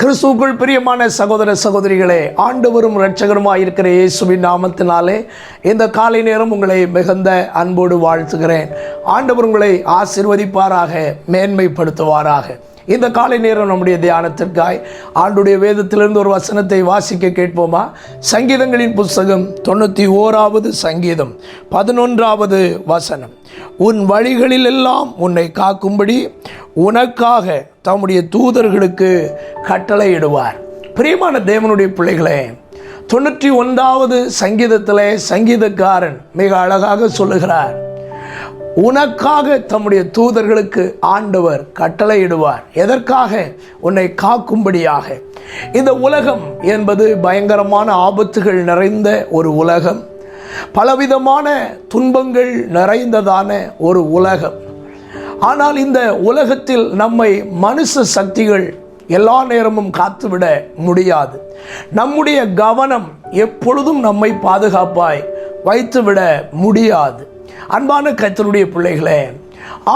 கிறிஸ்துவுக்குள் பிரியமான சகோதர சகோதரிகளே, ஆண்டவரும் இரட்சகருமாய் இருக்கிற இயேசுவின் நாமத்தினாலே இந்த காலை நேரம் உங்களை மிகுந்த அன்போடு வாழ்த்துகிறேன். ஆண்டவர் உங்களை ஆசீர்வதிப்பாராக, மேன்மைப்படுத்துவாராக. இந்த காலை நேரம் நம்முடைய தியானத்திற்காய் ஆண்டுடைய வேதத்திலிருந்து ஒரு வசனத்தை வாசிக்க கேட்போமா? சங்கீதங்களின் புஸ்தகம் 91வது சங்கீதம் 11வது வசனம். உன் வழிகளிலெல்லாம் உன்னை காக்கும்படி உனக்காக தம்முடைய தூதர்களுக்கு கட்டளையிடுவார். பிரியமான தேவனுடைய பிள்ளைகளே, 91வது சங்கீதத்திலே சங்கீதக்காரன் மிக அழகாக சொல்லுகிறார், உனக்காக தம்முடைய தூதர்களுக்கு ஆண்டவர் கட்டளையிடுவார். எதற்காக? உன்னை காக்கும்படியாக. இந்த உலகம் என்பது பயங்கரமான ஆபத்துகள் நிறைந்த ஒரு உலகம், பலவிதமான துன்பங்கள் நிறைந்ததான ஒரு உலகம். ஆனால் இந்த உலகத்தில் நம்மை மனுஷ சக்திகள் எல்லா நேரமும் காத்துவிட முடியாது. நம்முடைய கவனம் எப்பொழுதும் நம்மை பாதுகாப்பாய் வைத்துவிட முடியாது. அன்பான கர்த்தருடைய பிள்ளைகளே,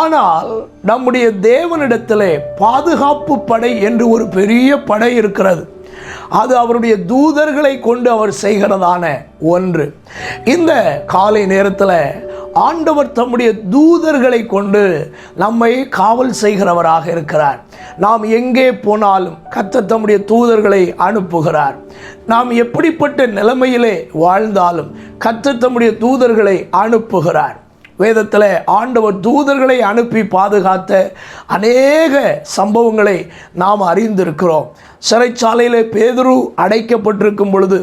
ஆனால் நம்முடைய தேவனிடத்திலே பாதுகாப்பு படை என்று ஒரு பெரிய படை இருக்கிறது. அது அவருடைய தூதர்களை கொண்டு அவர் செய்கிறதான ஒன்று. இந்த காலை நேரத்தில் ஆண்டவர் தம்முடைய தூதர்களை கொண்டு நம்மை காவல் செய்கிறவராக இருக்கிறார். நாம் எங்கே போனாலும் கர்த்தர் தம்முடைய தூதர்களை அனுப்புகிறார். நாம் எப்படிப்பட்ட நிலைமையிலே வாழ்ந்தாலும் கர்த்தர் தம்முடைய தூதர்களை அனுப்புகிறார். வேதத்தில் ஆண்டவர் தூதர்களை அனுப்பி பாதுகாத்த அநேக சம்பவங்களை நாம் அறிந்திருக்கிறோம். சிறைச்சாலையிலே பேதுரு அடைக்கப்பட்டிருக்கும் பொழுது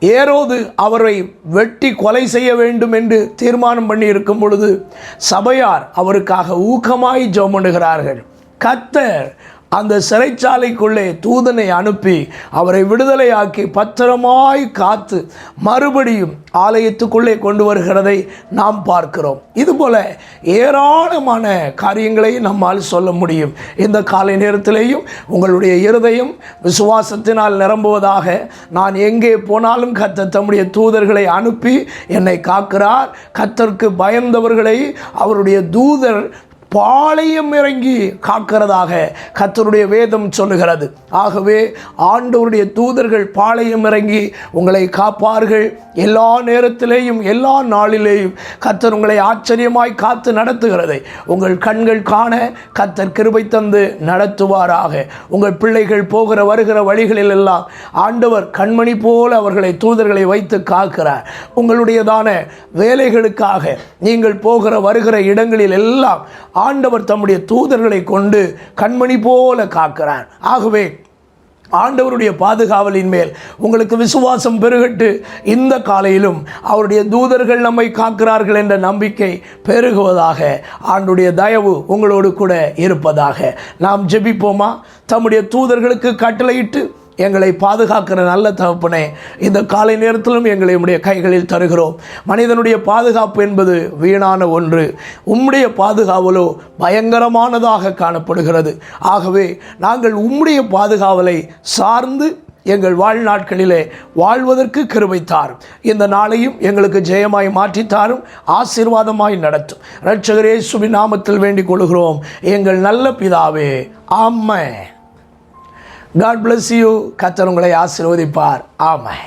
ஏரோது அவரை வெட்டி கொலை செய்ய வேண்டும் என்று தீர்மானம் பண்ணி இருக்கும் பொழுது சபையார் அவருக்காக ஊக்கமாய் ஜெபம் பண்ணுகிறார்கள். கர்த்தர் அந்த சிறைச்சாலைக்குள்ளே தூதனை அனுப்பி அவரை விடுதலையாக்கி பத்திரமாய் காத்து மறுபடியும் ஆலயத்துக்குள்ளே கொண்டு வருகிறதை நாம் பார்க்கிறோம். இதுபோல ஏராளமான காரியங்களை நம்மால் சொல்ல முடியும். இந்த காலை நேரத்திலேயும் உங்களுடைய இருதயம் விசுவாசத்தினால் நிரம்புவதாக. நான் எங்கே போனாலும் கர்த்தர் தம்முடைய தூதர்களை அனுப்பி என்னை காக்கிறார். கர்த்தருக்கு பயந்தவர்களை அவருடைய தூதர் பாளையம் இறங்கி காக்கிறதாக கர்த்தருடைய வேதம் சொல்லுகிறது. ஆகவே ஆண்டவருடைய தூதர்கள் பாளையம் இறங்கி உங்களை காப்பார்கள். எல்லா நேரத்திலேயும் எல்லா நாளிலேயும் கர்த்தர் உங்களை ஆச்சரியமாய் காத்து நடத்துகிறதை உங்கள் கண்கள் காண கர்த்தர் கிருபை தந்து நடத்துவாராக. உங்கள் பிள்ளைகள் போகிற வருகிற வழிகளில் எல்லாம் ஆண்டவர் கண்மணி போல அவர்களை தூதர்களை வைத்து காக்கிறார். உங்களுடையதான வேலைகளுக்காக நீங்கள் போகிற வருகிற இடங்களில் எல்லாம் ஆண்டவர் தம்முடைய தூதர்களை கொண்டு கண்மணி போல காக்கிறார். ஆகவே ஆண்டவருடைய பாதுகாவலின் மேல் உங்களுக்கு விசுவாசம் பெருகட்டு. இந்த காலையிலும் அவருடைய தூதர்கள் நம்மை காக்கிறார்கள் என்ற நம்பிக்கை பெருகுவதாக. ஆண்டுடைய தயவு உங்களோடு கூட இருப்பதாக. நாம் ஜெபிப்போமா? தம்முடைய தூதர்களுக்கு கட்டளையிட்டு எங்களை பாதுகாக்கிற நல்ல தகப்பனே, இந்த காலை நேரத்திலும் எங்களை உம்முடைய கைகளில் தருகிறோம். மனிதனுடைய பாதுகாப்பு என்பது வீணான ஒன்று, உம்முடைய பாதுகாவலோ பயங்கரமானதாக காணப்படுகிறது. ஆகவே நாங்கள் உம்முடைய பாதுகாவலை சார்ந்து எங்கள் வாழ்நாட்களிலே வாழ்வதற்கு கிருபை தாரும். இந்த நாளையும் எங்களுக்கு ஜெயமாய் மாற்றித்தாரும், ஆசீர்வாதமாய் நடத்தும். இரட்சகர் இயேசுவின் நாமத்தில் வேண்டிக் கொள்கிறோம் எங்கள் நல்ல பிதாவே, ஆமென். God bless you. கர்த்தர் உங்களை ஆசீர்வதிப்பார். ஆமென்.